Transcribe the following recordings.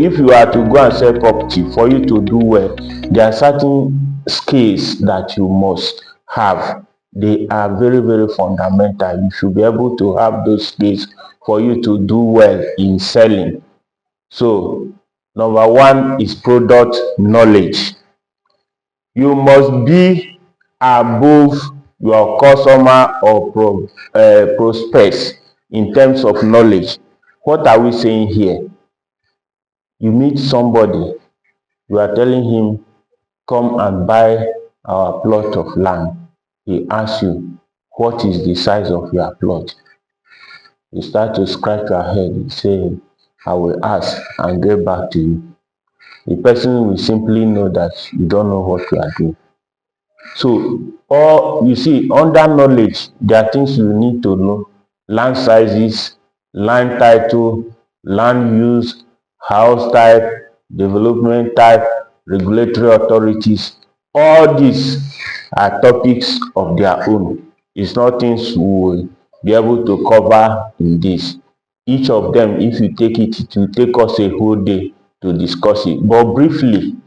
if you are to go and sell property, for you to do well, there are certain skills that you must have. They are very, very fundamental. You should be able to have those skills for you to do well in selling. So number one is product knowledge. You must be above your customer or prospects in terms of knowledge. What are we saying here? You meet somebody, you are telling him, come and buy our plot of land. He asks you, what is the size of your plot? You start to scratch your head. You say, I will ask and get back to you. The person will simply know that you don't know what you are doing. So, or you see, under knowledge, there are things you need to know. Land sizes, land title, land use, house type, development type, regulatory authorities. All these are topics of their own. It's not things we will be able to cover in this. Each of them, if you take it, it will take us a whole day to discuss it. But briefly,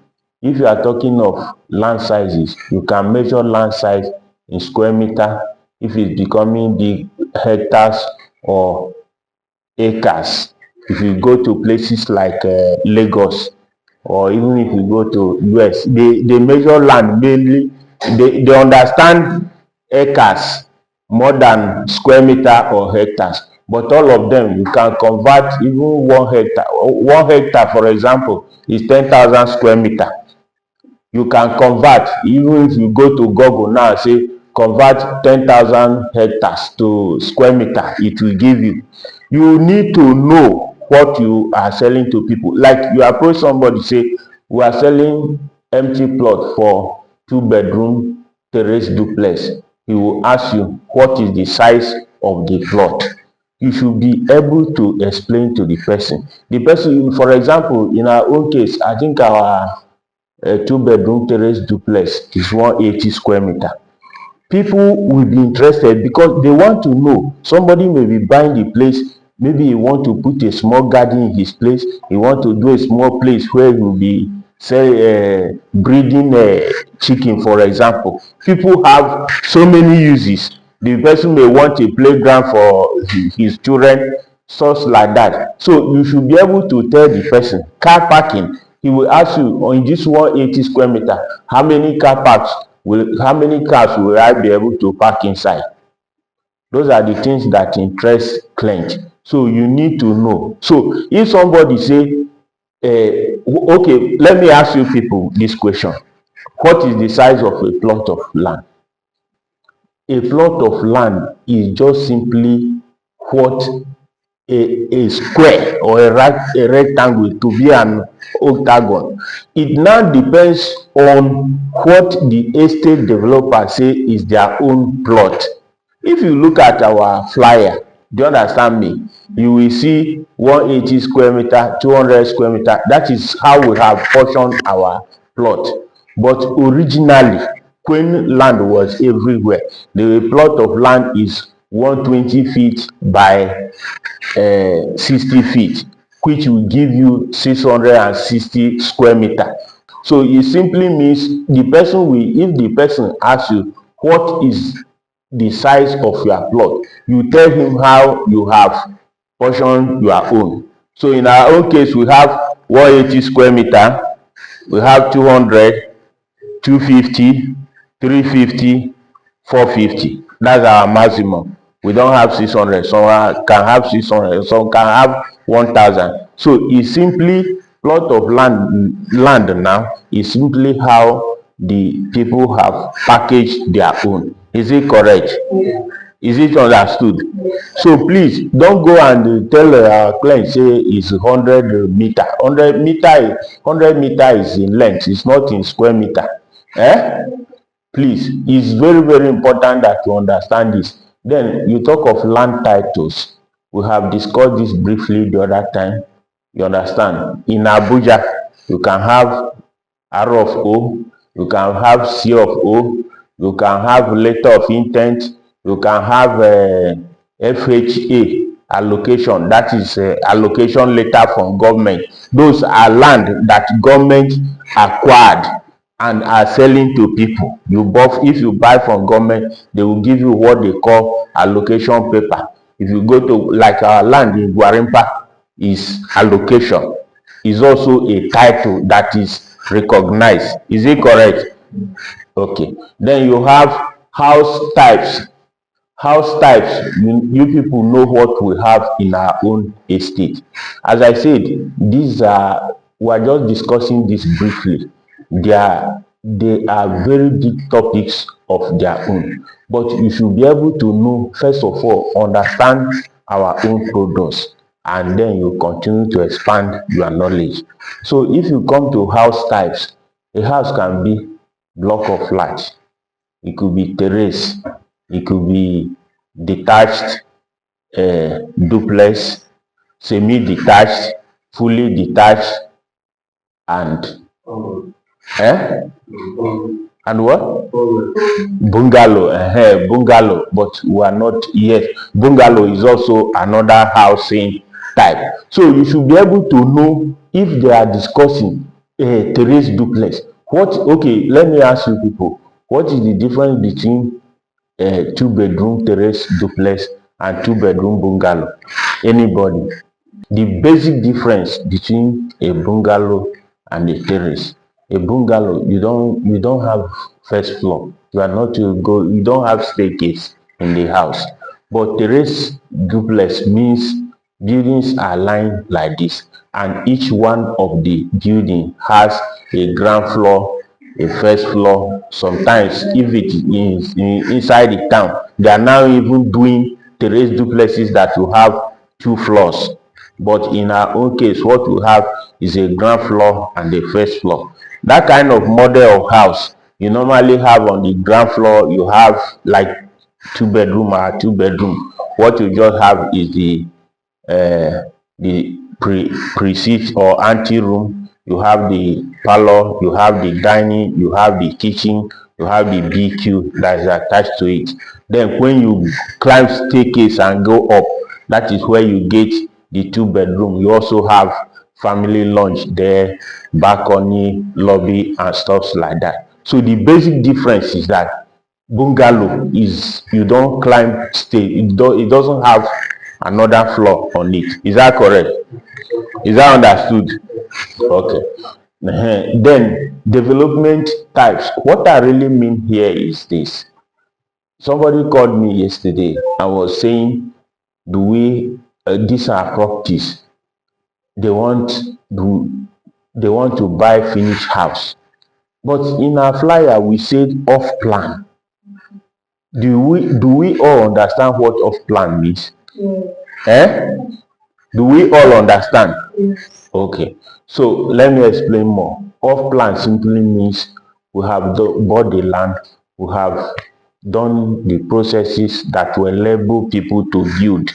if you are talking of land sizes, you can measure land size in square meter. If it's becoming big, hectares or acres. If you go to places like Lagos, or even if you go to US, they measure land mainly. They understand acres more than square meter or hectares. But all of them, you can convert even 1 hectare. 1 hectare, for example, is 10,000 square meter. You can convert, even if you go to Google now, say convert 10,000 hectares to square meter, it will give you. You need to know what you are selling to people. Like you approach somebody, say, we are selling empty plot for 2-bedroom terrace duplex. He will ask you, what is the size of the plot? You should be able to explain to the person. The person, for example, in our own case, I think our a 2-bedroom terrace duplex is 180 square meter. People will be interested because they want to know. Somebody may be buying the place, maybe he want to put a small garden in his place, he want to do a small place where he will be say breeding chicken, for example. People have so many uses. The person may want a playground for his children, such like that. So you should be able to tell the person. Car parking, he will ask you, on this 180 square meter, how many cars will I be able to park inside? Those are the things that interest client. So you need to know. So if somebody say, okay, let me ask you people this question. What is the size of a plot of land? A plot of land is just simply what a square or a rectangle to be an octagon. It now depends on what the estate developer say is their own plot. If you look at our flyer, do you understand me? You will see 180 square meter, 200 square meter. That is how we have portioned our plot. But originally, when land was everywhere, the plot of land is 120 feet by 60 feet, which will give you 660 square meter. So it simply means if the person asks you what is the size of your plot, you tell him how you have portioned your own. So in our own case, we have 180 square meter, we have 200, 250, 350, 450. That's our maximum. We don't have 600. Some can have 600. Some can have 1,000. So it's simply plot of land now is simply how the people have packaged their own. Is it correct? Yeah. Is it understood? So please don't go and tell our client say it's 100 meter. 100 meter is in length. It's not in square meter. Please, it's very, very important that you understand this. Then you talk of land titles. We have discussed this briefly the other time. You understand? In Abuja, you can have R of O, you can have C of O, you can have letter of intent, you can have FHA allocation, that is allocation letter from government. Those are land that government acquired and are selling to people. You buy, if you buy from government, they will give you what they call allocation paper. If you go to, like our land in Gwarimpa is allocation, is also a title that is recognized. Is it correct? Okay. Then you have house types. House types, you people know what we have in our own estate. As I said, these are, we are just discussing this briefly. They are very big topics of their own, but you should be able to know, first of all, understand our own products, and then you continue to expand your knowledge. So if you come to house types, a house can be block of flats, it could be terrace, it could be detached duplex, semi-detached, fully detached, and eh? And what? Bungalow. Bungalow, but we are not yet. Bungalow is also another housing type. So you should be able to know if they are discussing terrace duplex. What? Okay, let me ask you people. What is the difference between a two-bedroom terrace duplex and two-bedroom bungalow? Anybody? The basic difference between a bungalow and a terrace. A bungalow, you don't have first floor. You are not to go. You don't have staircase in the house. But terrace duplex means buildings are lined like this, and each one of the building has a ground floor, a first floor. Sometimes if it is inside the town, they are now even doing terrace duplexes that will have two floors. But in our own case, what we have is a ground floor and a first floor. That kind of model of house, you normally have on the ground floor, you have like two-bedroom or two-bedroom. What you just have is the pre-seat or ante room. You have the parlor, you have the dining, you have the kitchen, you have the BQ that is attached to it. Then when you climb staircase and go up, that is where you get the two-bedroom. You also have family lounge there, balcony, lobby, and stuff like that. So the basic difference is that bungalow is, you don't climb stay, it doesn't have another floor on it. Is that correct? Is that understood? Okay. Then development types. What I really mean here is this. Somebody called me yesterday and was saying, do we these are properties, they want do they want to buy finished house, but in our flyer we said off plan. Do we all understand what off plan means? Eh? Do we all understand? Okay. So let me explain more. Off plan simply means we have bought the land, we have done the processes that will enable people to build.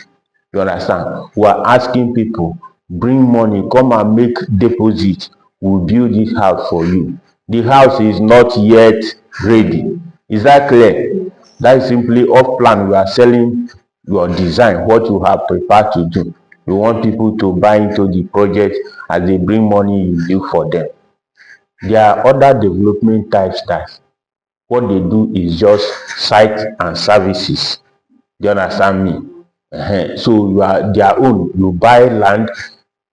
You understand? We are asking people, bring money, come and make deposit. We'll build this house for you. The house is not yet ready. Is that clear? That is simply off plan. We are selling your design, what you have prepared to do. You want people to buy into the project. As they bring money, you do for them. There are other development types that what they do is just site and services. Do you understand me? So you are their own. You buy land,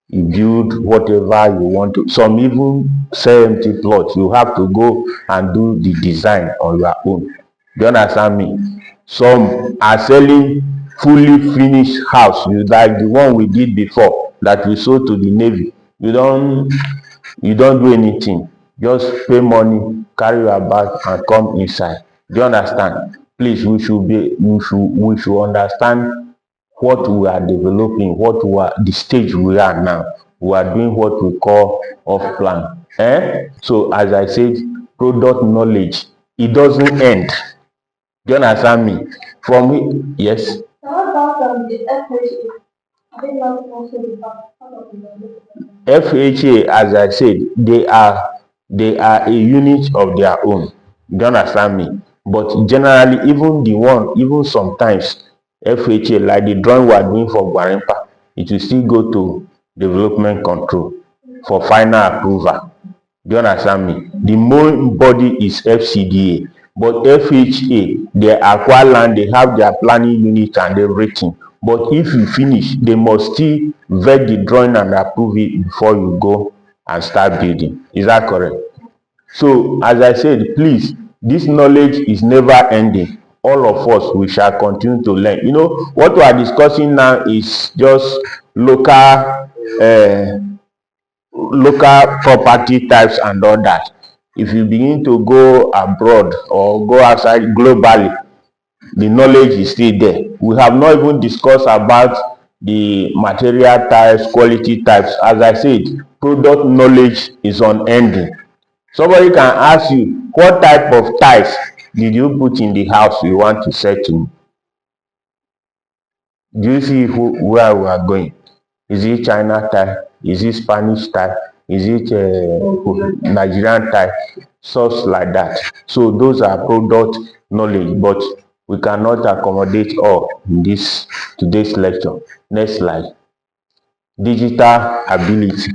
you build whatever you want to. Some even sell empty plots. You have to go and do the design on your own. Do you understand me? Some are selling fully finished house. You like the one we did before that we sold to the Navy. You don't do anything. Just pay money, carry your bag, and come inside. Do you understand? Please, we should understand what we are developing, the stage we are now. We are doing what we call off plan. So as I said, product knowledge, it doesn't end. Do you understand me? From it, yes. What about the FHA? Are they not also the part of the development? FHA, as I said, they are a unit of their own. Do you understand me? But generally, even sometimes FHA, like the drawing we are doing for Gwarimpa, it will still go to development control for final approval. Do you understand me? The main body is FCDA, but FHA, they acquire land, they have their planning unit and everything. But if you finish, they must still vet the drawing and approve it before you go and start building. Is that correct? So, as I said, please, this knowledge is never ending. All of us, we shall continue to learn. You know, what we are discussing now is just local property types and all that. If you begin to go abroad or go outside globally, the knowledge is still there. We have not even discussed about the material types, quality types. As I said, product knowledge is unending. Somebody can ask you, what type of tiles did you put in the house you want to sell to me? Do you see where we are going? Is it China tile? Is it Spanish tile? Is it Nigerian tile? Stuff like that. So those are product knowledge, but we cannot accommodate all in this today's lecture. Next slide. Digital ability.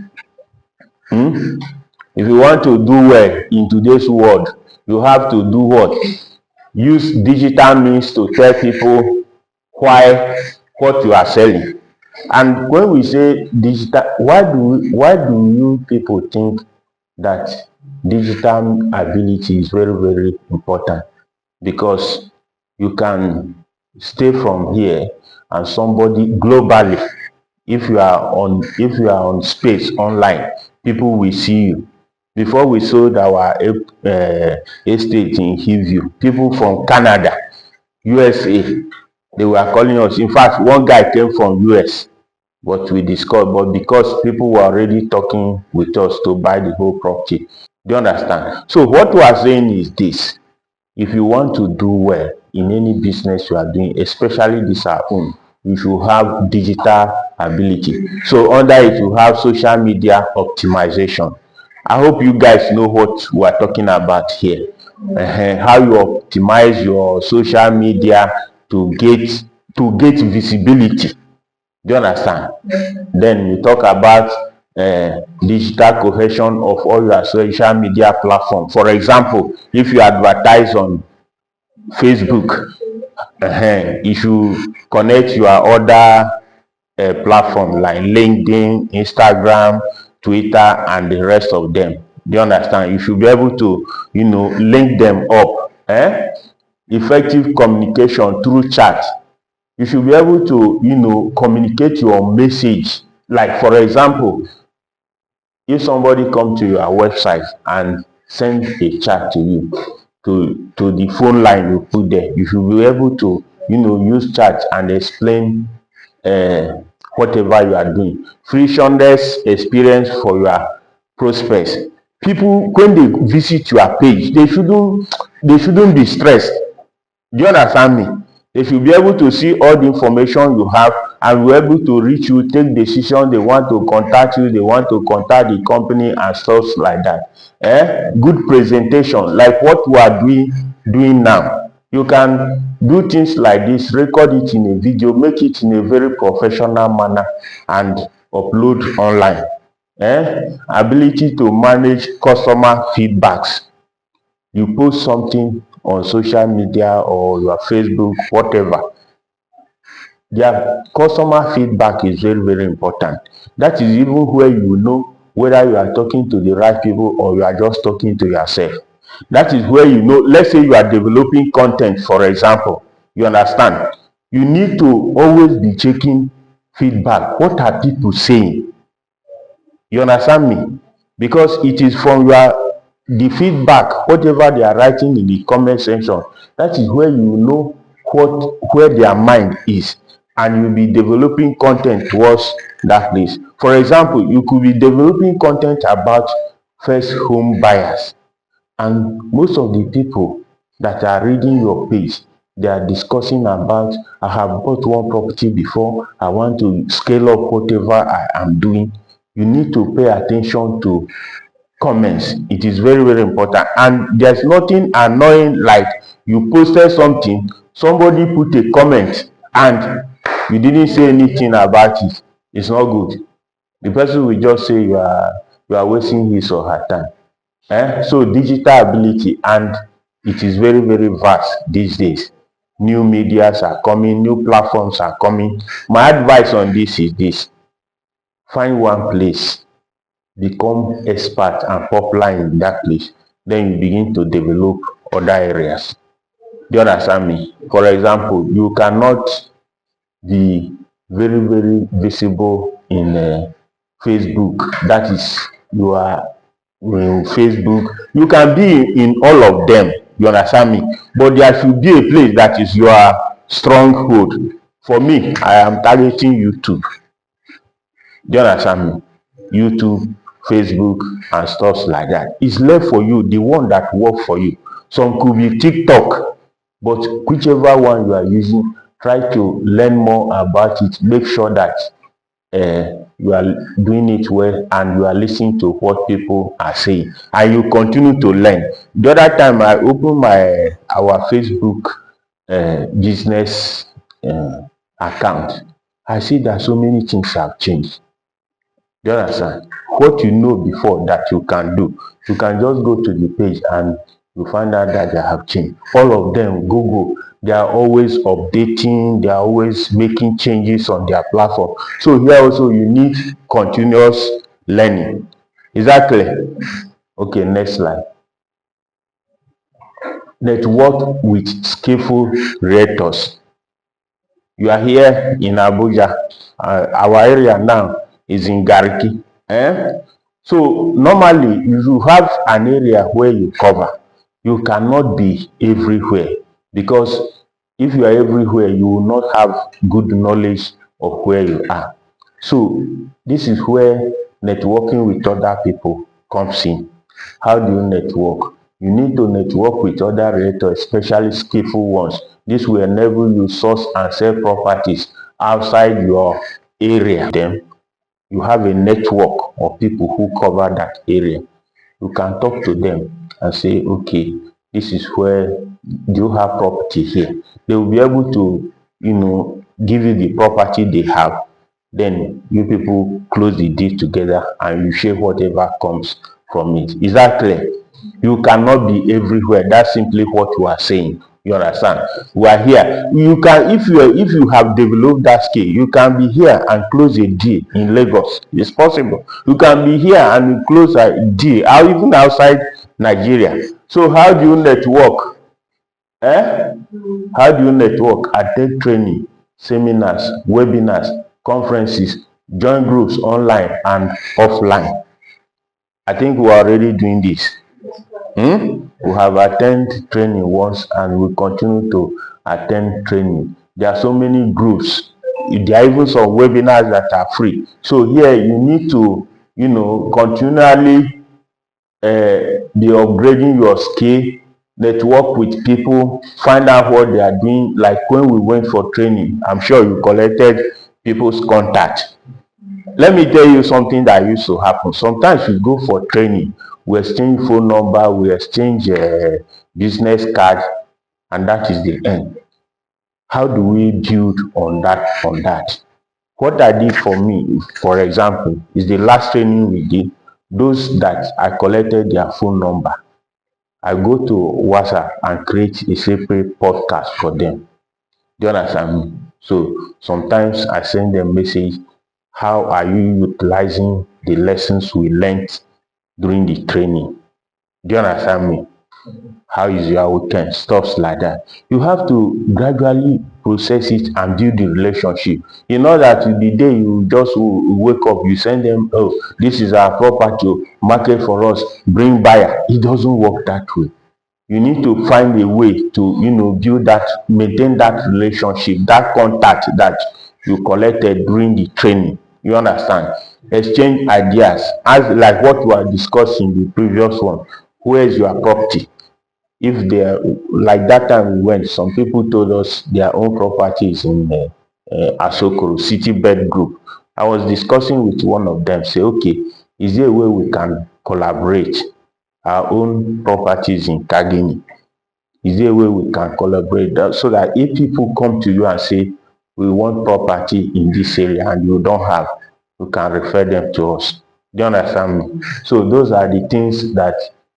If you want to do well in today's world, you have to do what? Use digital means to tell people why what you are selling. And when we say digital, why do you people think that digital ability is very, very important? Because you can stay from here and somebody globally, if you are on space online, people will see you. Before we sold our estate in Hillview, people from Canada, USA, they were calling us. In fact, one guy came from US, but we discussed, but because people were already talking with us to buy the whole property. Do you understand? So what we are saying is this: if you want to do well in any business you are doing, especially this our own, you should have digital ability. So under it, you have social media optimization. I hope you guys know what we are talking about here. How you optimize your social media to get visibility. Do you understand? Then we talk about digital cohesion of all your social media platform. For example, if you advertise on Facebook, you should connect your other platform like LinkedIn, Instagram, Twitter, and the rest of them. Do you understand? You should be able to, link them up. Effective communication through chat. You should be able to, communicate your message. Like, for example, if somebody come to your website and send a chat to you, to the phone line you put there, you should be able to, use chat and explain whatever you are doing. Frictionless experience for your prospects. People, when they visit your page, they shouldn't be stressed. Do you understand me? They should be able to see all the information you have and be able to reach you, take decision. They want to contact you, they want to contact the company and stuff like that. Good presentation, like what we are doing now. You can do things like this, record it in a video, make it in a very professional manner, and upload online. Ability to manage customer feedbacks. You post something on social media or your Facebook, whatever, their customer feedback is very, very important. That is even where you know whether you are talking to the right people or you are just talking to yourself. That is where you know, let's say you are developing content, for example. You understand? You need to always be checking feedback. What are people saying? You understand me? Because it is from the feedback, whatever they are writing in the comment section, that is where you know where their mind is, and you'll be developing content towards that place. For example, you could be developing content about first home buyers, and most of the people that are reading your page, they are discussing about, I have bought one property before, I want to scale up whatever I am doing. You need to pay attention to comments. It is very, very important. And there's nothing annoying like you posted something, somebody put a comment and you didn't say anything about it, it's not good. The person will just say you are wasting his or her time. So digital ability, and it is very very vast these days. New medias are coming, new platforms are coming. My advice on this is this: find one place, become expert and popular in that place, then you begin to develop other areas. Do you understand me? For example, you cannot be very very visible in Facebook. That is, you are in Facebook. You can be in all of them. You understand me? But there should be a place that is your stronghold. For me, I am targeting YouTube. Do you understand me? YouTube, Facebook, and stuff like that. It's left for you, the one that work for you. Some could be TikTok, but whichever one you are using, try to learn more about it. Make sure that you are doing it well and you are listening to what people are saying, and you continue to learn. The other time I opened our Facebook business account, I see that so many things have changed. Do you understand? What you know before that you can do, you can just go to the page and you find out that they have changed. All of them, Google, they are always updating, they are always making changes on their platform. So here also you need continuous learning. Is that clear? Okay, next slide. Network with skillful realtors. You are here in Abuja. Our area now is in Gariki. So normally you have an area where you cover. You cannot be everywhere, because if you are everywhere, you will not have good knowledge of where you are. So this is where networking with other people comes in. How do you network? You need to network with other realtors, especially skillful ones. This will enable you source and sell properties outside your area. Then you have a network of people who cover that area. You can talk to them and say, okay, this is where, do you have property here? They will be able to, give you the property they have. Then you people close the deal together and you share whatever comes from it. Is that clear? You cannot be everywhere. That's simply what you are saying. You understand? We are here. You can, if you have developed that skill, you can be here and close a deal in Lagos. It's possible. You can be here and you close a deal even outside Nigeria. So how do you network? How do you network? Attend training, seminars, webinars, conferences, join groups online and offline. I think we are already doing this. We have attended training once and we continue to attend training. There are so many groups. There are even some webinars that are free. So here you need to, continually be upgrading your skill, network with people, find out what they are doing. Like when we went for training, I'm sure you collected people's contact. Let me tell you something that used to happen. Sometimes we go for training, we exchange phone number, we exchange business card, and that is the end. How do we build on that? What I did for me, for example, is the last training we did, those that I collected their phone number, I go to WhatsApp and create a separate podcast for them. Do you understand me? So sometimes I send them message, how are you utilizing the lessons we learned during the training? Do you understand me? How is your weekend? Stuff like that. You have to gradually process it and build the relationship. You know that the day you just wake up, you send them, oh, this is our property, market for us, bring buyer. It doesn't work that way. You need to find a way to, build that, maintain that relationship, that contact that you collected during the training. You understand? Exchange ideas, as like what we are discussing the previous one. Where is your property? If they are, like that time we went, some people told us their own properties in Asokoro City Bed Group. I was discussing with one of them, say, okay, is there a way we can collaborate? Our own properties in Kagini. Is there a way we can collaborate so that if people come to you and say, we want property in this area and you don't have, you can refer them to us. Do you understand me? So those are the things that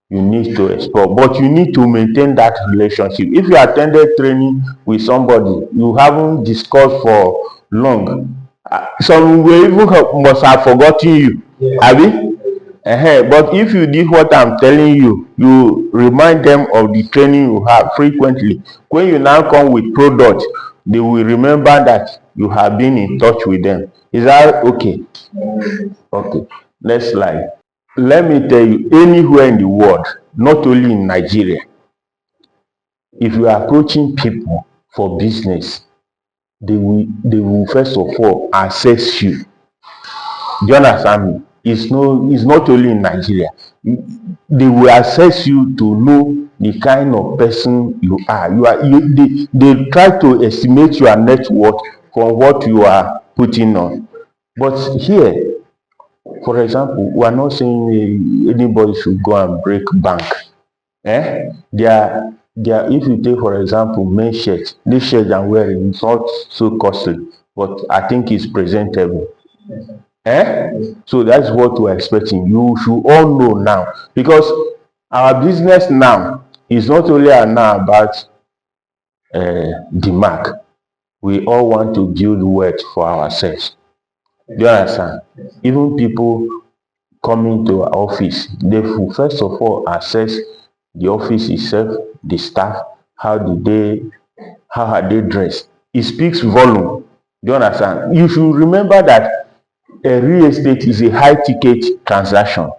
you need to explore, but you need to maintain that relationship. If you attended training with somebody you haven't discussed for long, some will even must have forgotten you, abi. But if you did what I'm telling you, you remind them of the training you have frequently. When you now come with product, they will remember that you have been in touch with them. Is that okay? Okay. Next slide. Let me tell you, anywhere in the world, not only in Nigeria, if you are approaching people for business, they will first of all assess you. Do you understand me? It's not only in Nigeria. They will assess you to know the kind of person you are. They try to estimate your net worth from what you are putting on. But here, for example, we are not saying anybody should go and break bank. If you take for example men's shirt, this shirt I'm wearing is not so costly, but I think it's presentable. So that's what we're expecting. You should all know now, because our business now is not only now about the mark. We all want to build wealth for ourselves. Do you understand? Even people coming to our office, they will first of all assess the office itself, the staff, how are they dressed. It speaks volume. Do you understand? You should remember that real estate is a high ticket transaction.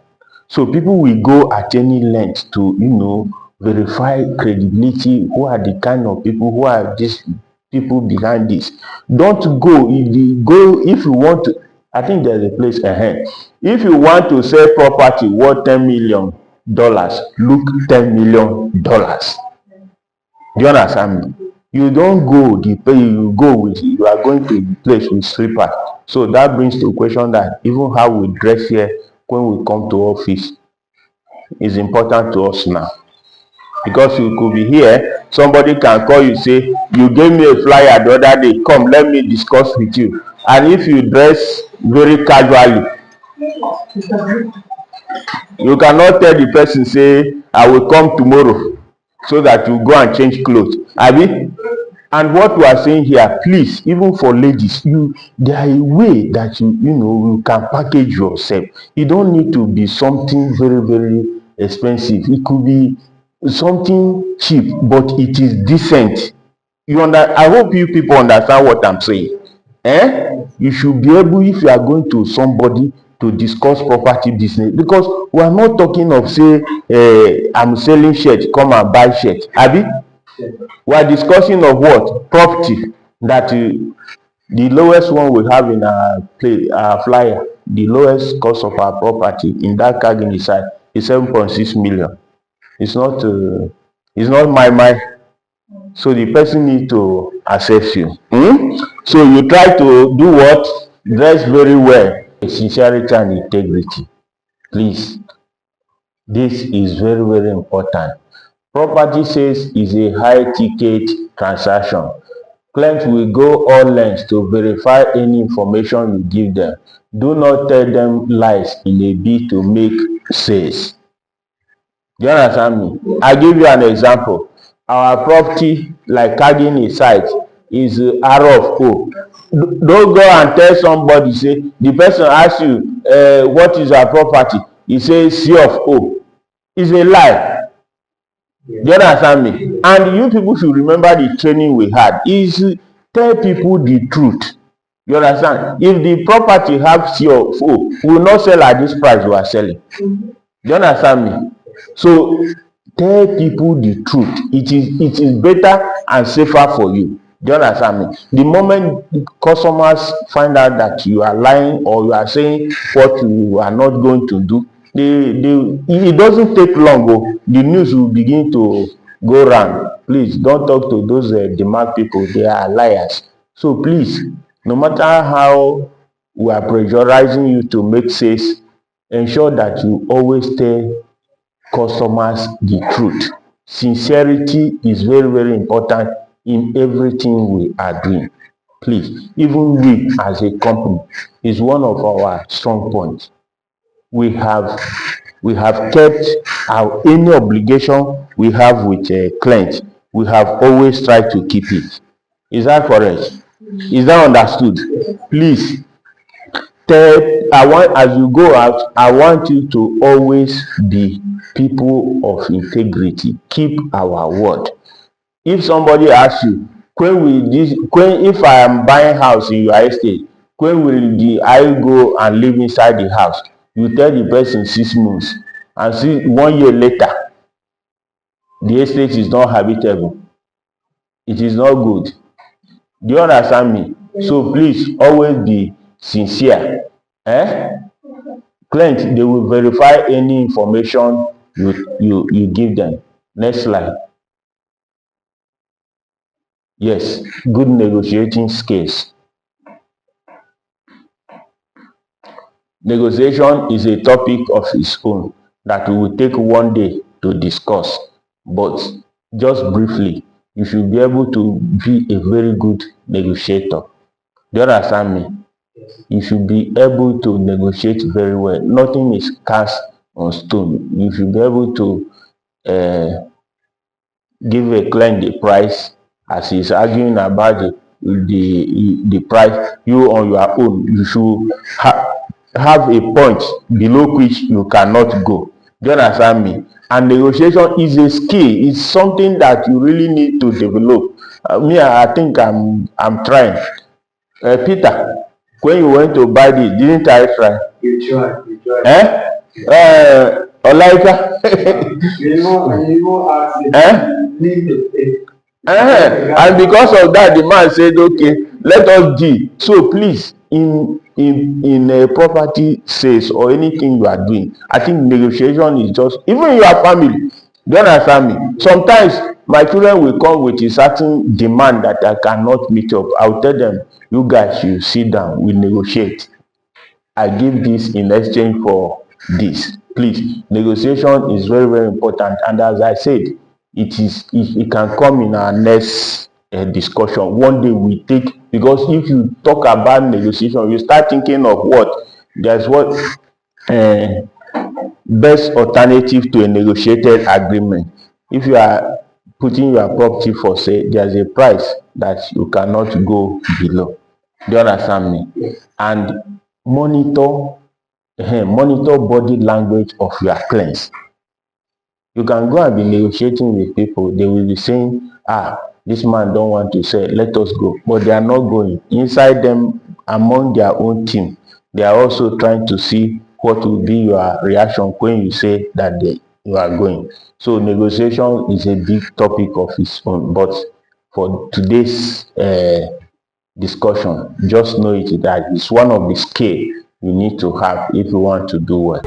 So people will go at any length to, verify credibility. Who are the kind of people? Who are these people behind this? Don't go. If you want to, I think there's a place ahead. If you want to sell property worth $10 million, look $10 million. Do you understand me? You don't go the place you go with, you are going to the place with slippers. So that brings to question that even how we dress here when we come to office is important to us now. Because you could be here, somebody can call you, say, you gave me a flyer the other day, come, let me discuss with you. And if you dress very casually, you cannot tell the person, say, I will come tomorrow, so that you go and change clothes. Abi? And what we are saying here, please, even for ladies, there is a way that you can package yourself. You don't need to be something very, very expensive. It could be something cheap, but it is decent. I hope you people understand what I'm saying. You should be able, if you are going to somebody to discuss property business, because we are not talking of, say, I'm selling shirt, come and buy shirt. Abi? We are discussing of what? Property. That the lowest one we have in our flyer, the lowest cost of our property in that Kagini side is 7.6 million. It's not my. So the person need to assess you. So you try to do what? Dress very well. Sincerity and integrity. Please. This is very, very important. Property sales is a high ticket transaction. Clients will go all lengths to verify any information you give them. Do not tell them lies in a bid to make sales. Do you understand me? I give you an example. Our property, like Kagini site, is R of O. Don't go and tell somebody, say, the person asks you, what is our property? He says C of O. It's a lie. Do you understand me? And you people should remember the training we had. Is tell people the truth. You understand? If the property have C of O, we will not sell at this price we are selling. Do you understand me? So tell people the truth. It is better and safer for you. Do you understand me? The moment customers find out that you are lying or you are saying what you are not going to do, it doesn't take long. The news will begin to go round. Please don't talk to those demand people. They are liars. So please, no matter how we are pressurizing you to make sales, ensure that you always tell customers the truth. Sincerity is very, very important in everything we are doing. Please, even we as a company is one of our strong points. We have kept our any obligation we have with client. We have always tried to keep it. Is that correct? Is that understood? Please tell, I want, as you go out, I want you to always be people of integrity. Keep our word. If somebody asks you, when if I am buying house in your estate, when will I go and live inside the house? You tell the person 6 months, and see 1 year later the estate is not habitable. It is not good. Do you understand me? So please always be sincere. Client, they will verify any information you give them. Next slide. Yes, good negotiating skills. Negotiation is a topic of its own that we will take one day to discuss, but just briefly, you should be able to be a very good negotiator. Do you understand me? You should be able to negotiate very well. Nothing is cast on stone. You should be able to give a client the price as he's arguing about the price. You on your own, you should have a point below which you cannot go. Do you understand me? And negotiation is a skill. It's something that you really need to develop. Me, I think I'm trying. Peter, when you went to buy this, didn't I try? You tried. You tried. Olaika. You asked it. Need to pay. And because of that, the man said, okay, let us deal. So please, in a property sales or anything you are doing, I think negotiation is just, even your family. Do you understand me? Sometimes my children will come with a certain demand that I cannot meet up. I'll tell them, you guys should sit down, we negotiate. I give this in exchange for this. Please, negotiation is very, very important. And as I said, it can come in our next discussion. One day we take, because if you talk about negotiation, you start thinking of what? There's what best alternative to a negotiated agreement. If you are putting your property for sale, there's a price that you cannot go below. Do you understand me? And monitor monitor body language of your clients. You can go and be negotiating with people. They will be saying, this man don't want to sell, let us go. But they are not going. Inside them, among their own team, they are also trying to see what will be your reaction when you say that you are going. So negotiation is a big topic of its own. But for today's discussion, just know it that it's one of the skills you need to have if you want to do well.